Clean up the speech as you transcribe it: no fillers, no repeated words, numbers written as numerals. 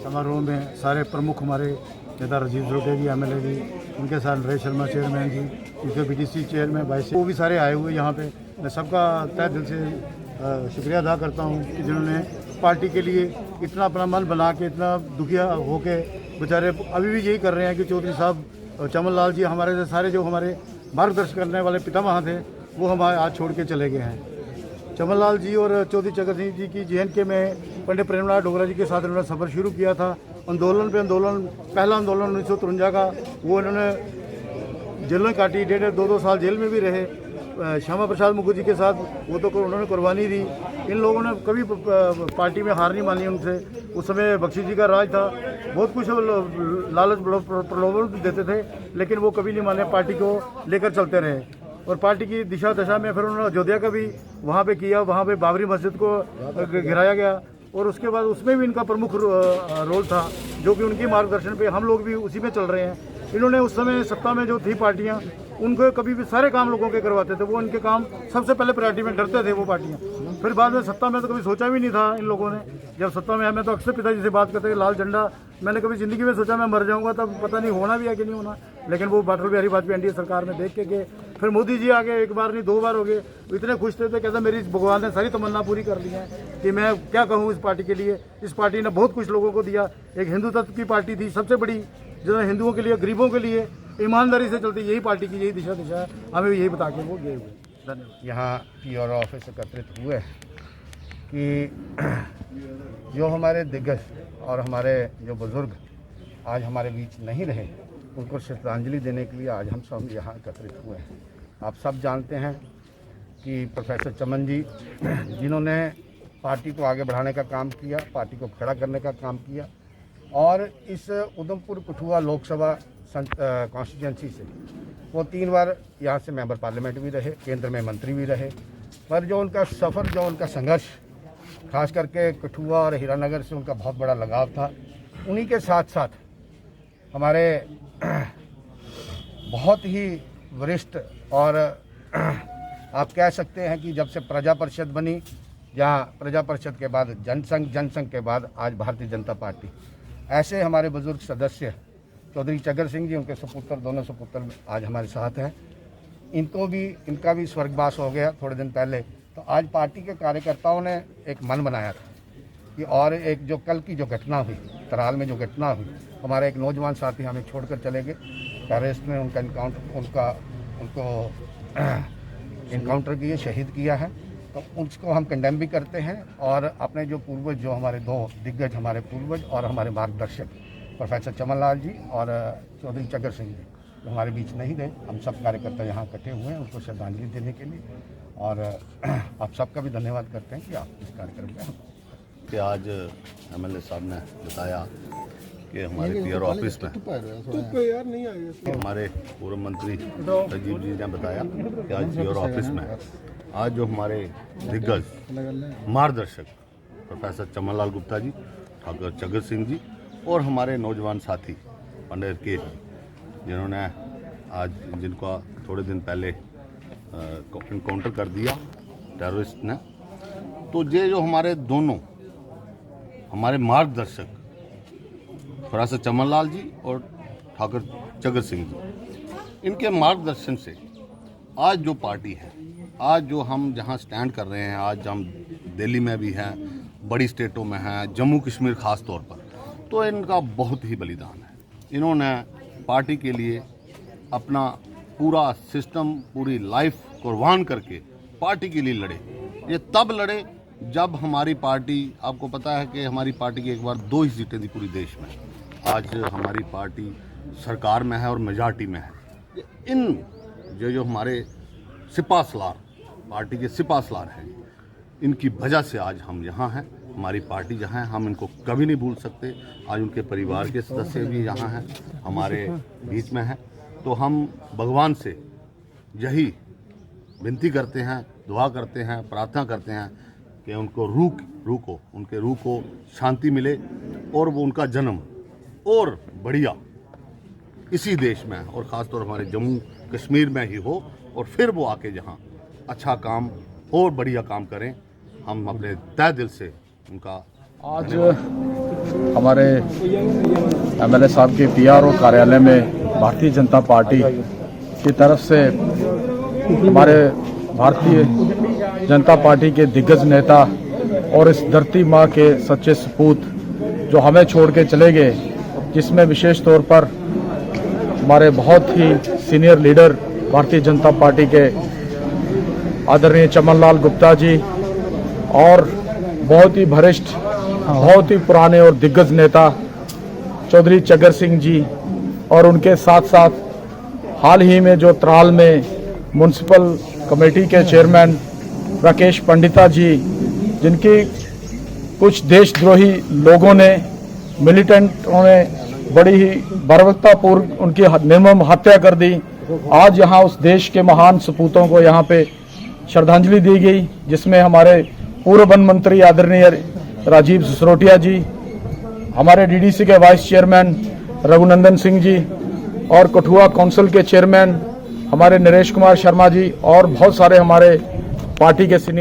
समारोह में सारे प्रमुख हमारे नेता राजीव जोटे जी, एमएलए जी, उनके साथ नरेश शर्मा चेयरमैन जी, उनके बीडीसी चेयरमैन वाइस, वो भी सारे आए हुए यहाँ पे। मैं सबका तहे दिल से शुक्रिया अदा करता हूँ कि जिन्होंने पार्टी के लिए इतना अपना मन बना के, इतना दुखिया होके बेचारे अभी भी यही कर रहे हैं कि चौधरी साहब चमन लाल जी हमारे सारे जो हमारे मार्गदर्शन करने वाले पितामह थे वो हमारे आज छोड़ के चले गए हैं। चमन लाल जी और चौधरी चगर सिंह जी की JNK में पंडित प्रेमलाल डोगरा जी के साथ इन्होंने सफ़र शुरू किया था। आंदोलन पे आंदोलन, पहला आंदोलन 1953 का, वो इन्होंने जेलों काटी, 1.5-2 साल जेल में भी रहे। श्यामा प्रसाद मुखर्जी के साथ वो तो उन्होंने कुर्बानी दी। इन लोगों ने कभी पार्टी में हार नहीं मानी उनसे। उस समय बख्शी जी का राज था, बहुत कुछ लालच प्रलोभन देते थे, लेकिन वो कभी नहीं माने, पार्टी को लेकर चलते रहे। और पार्टी की दिशा दशा में फिर उन्होंने अयोध्या का भी वहाँ पे किया, वहाँ पे बाबरी मस्जिद को गिराया गया, और उसके बाद उसमें भी इनका प्रमुख रोल था, जो कि उनकी मार्गदर्शन पे हम लोग भी उसी में चल रहे हैं। इन्होंने उस समय सत्ता में जो थी पार्टियां, उनको कभी भी सारे काम लोगों के करवाते थे, वो उनके काम सबसे पहले प्रायोरिटी में, डरते थे वो पार्टियां। फिर बाद में सत्ता में तो कभी सोचा भी नहीं था इन लोगों ने। जब सत्ता में, मैं तो अक्सर पिताजी से बात करते थे, लाल झंडा, मैंने कभी जिंदगी में सोचा मैं मर जाऊंगा, तब पता नहीं होना भी है कि नहीं होना, लेकिन वो अटल बिहारी वाजपेयी NDA सरकार में देख के गए। फिर मोदी जी आ गए, एक बार नहीं 2 बार हो गए, इतने खुश थे, कहते मेरी भगवान ने सारी तमन्ना पूरी कर ली है कि मैं क्या कहूँ इस पार्टी के लिए। इस पार्टी ने बहुत कुछ लोगों को दिया। एक हिंदू तत्व की पार्टी थी, सबसे बड़ी, जो हिंदुओं के लिए, गरीबों के लिए ईमानदारी से चलती, यही पार्टी की यही दिशा है। हमें भी यही बता के वो गए हुए। धन्यवाद। यहाँ PR ऑफिस एकत्रित हुए कि जो हमारे दिग्गज और हमारे जो बुजुर्ग आज हमारे बीच नहीं रहे, उनको श्रद्धांजलि देने के लिए आज हम सब यहाँ एकत्रित हुए हैं। आप सब जानते हैं कि प्रोफेसर चमन जी, जिन्होंने पार्टी को आगे बढ़ाने का काम किया, पार्टी को खड़ा करने का काम किया, और इस उधमपुर कठुआ लोकसभा कॉन्स्टिट्यूंसी से वो 3 बार यहाँ से मेंबर पार्लियामेंट भी रहे, केंद्र में मंत्री भी रहे। पर जो उनका सफ़र, जो उनका संघर्ष, खास करके कठुआ और हीरानगर से उनका बहुत बड़ा लगाव था। उन्हीं के साथ साथ हमारे बहुत ही वरिष्ठ, और आप कह सकते हैं कि जब से प्रजा परिषद बनी, जहाँ प्रजा परिषद के बाद जनसंघ, जनसंघ के बाद आज भारतीय जनता पार्टी, ऐसे हमारे बुजुर्ग सदस्य चौधरी चगर सिंह जी, उनके सुपुत्र, दोनों सुपुत्र आज हमारे साथ हैं। इनका भी स्वर्गवास हो गया थोड़े दिन पहले। तो आज पार्टी के कार्यकर्ताओं ने एक मन बनाया था कि, और एक जो कल की जो घटना हुई, तराल में जो घटना हुई, हमारे एक नौजवान साथी हमें छोड़कर चले गए, टेररिस्ट ने उनको इनकाउंटर किए, शहीद किया है। तो उसको हम कंडेम भी करते हैं, और अपने जो पूर्वज, जो हमारे 2 दिग्गज, हमारे पूर्वज और हमारे मार्गदर्शक प्रोफेसर चमन लाल जी और चौधरी चगर सिंह जी, जो हमारे बीच नहीं रहे, हम सब कार्यकर्ता यहाँ इकट्ठे हुए हैं उनको श्रद्धांजलि देने के लिए। और आप सबका भी धन्यवाद करते हैं कि आप इस कार्यक्रम में कि आज MLA साहब ने बताया कि हमारे PR ऑफिस में हमारे पूर्व मंत्री राजीव जी ने बताया कि आज PR ऑफिस में आज जो हमारे दिग्गज मार्गदर्शक प्रोफेसर चमन लाल गुप्ता जी, ठाकुर चगर सिंह जी और हमारे नौजवान साथी पंडित के, जिन्होंने आज, जिनको थोड़े दिन पहले इनकाउंटर कर दिया टेररिस्ट ने, तो ये जो हमारे दोनों हमारे मार्गदर्शक प्रोफेसर चमन लाल जी और ठाकुर चगर सिंह जी, इनके मार्गदर्शन से आज जो पार्टी है, आज जो हम जहां स्टैंड कर रहे हैं, आज हम दिल्ली में भी हैं, बड़ी स्टेटों में हैं, जम्मू कश्मीर खास तौर पर, तो इनका बहुत ही बलिदान है। इन्होंने पार्टी के लिए अपना पूरा सिस्टम, पूरी लाइफ कुर्बान करके पार्टी के लिए लड़े। ये तब लड़े जब हमारी पार्टी, आपको पता है कि हमारी पार्टी की एक बार 2 ही सीटें थी पूरी देश में, आज हमारी पार्टी सरकार में है और मेजॉरिटी में है। इन जो हमारे सिपा सलार, पार्टी के सिपा सलार हैं, इनकी वजह से आज हम यहाँ हैं। हमारी पार्टी जहाँ है, हम इनको कभी नहीं भूल सकते। आज उनके परिवार के सदस्य भी यहाँ हैं, हमारे बीच में हैं। तो हम भगवान से यही विनती करते हैं, दुआ करते हैं, प्रार्थना करते हैं कि उनको उनके रूह को शांति मिले, और वो उनका जन्म और बढ़िया इसी देश में और ख़ासतौर हमारे जम्मू कश्मीर में ही हो, और फिर वो आके यहाँ अच्छा काम और बढ़िया काम करें। हम अपने तहे दिल से उनका आज हमारे एमएलए साहब के पीआरओ कार्यालय में भारतीय जनता पार्टी की तरफ से हमारे भारतीय जनता पार्टी के दिग्गज नेता और इस धरती माँ के सच्चे सपूत जो हमें छोड़ के चले गए, जिसमें विशेष तौर पर हमारे बहुत ही senior leader Bharatiya Janata party के आदरणीय चमन लाल गुप्ता जी और बहुत ही वरिष्ठ, बहुत ही पुराने और दिग्गज नेता चौधरी चगर सिंह जी, और उनके साथ साथ हाल ही में जो त्राल में म्युनिसिपल कमेटी के चेयरमैन राकेश पंडिता जी, जिनकी कुछ देशद्रोही लोगों ने, मिलिटेंटों ने बड़ी ही बर्बरतापूर्वक उनकी निर्मम हत्या कर दी। आज यहाँ उस देश के महान सपूतों को यहाँ पे श्रद्धांजलि दी गई, जिसमें हमारे पूर्व वन मंत्री आदरणीय राजीव सिसोदिया जी, हमारे डीडीसी के वाइस चेयरमैन रघुनंदन सिंह जी और कठुआ काउंसिल के चेयरमैन हमारे नरेश कुमार शर्मा जी और बहुत सारे हमारे पार्टी के सीनियर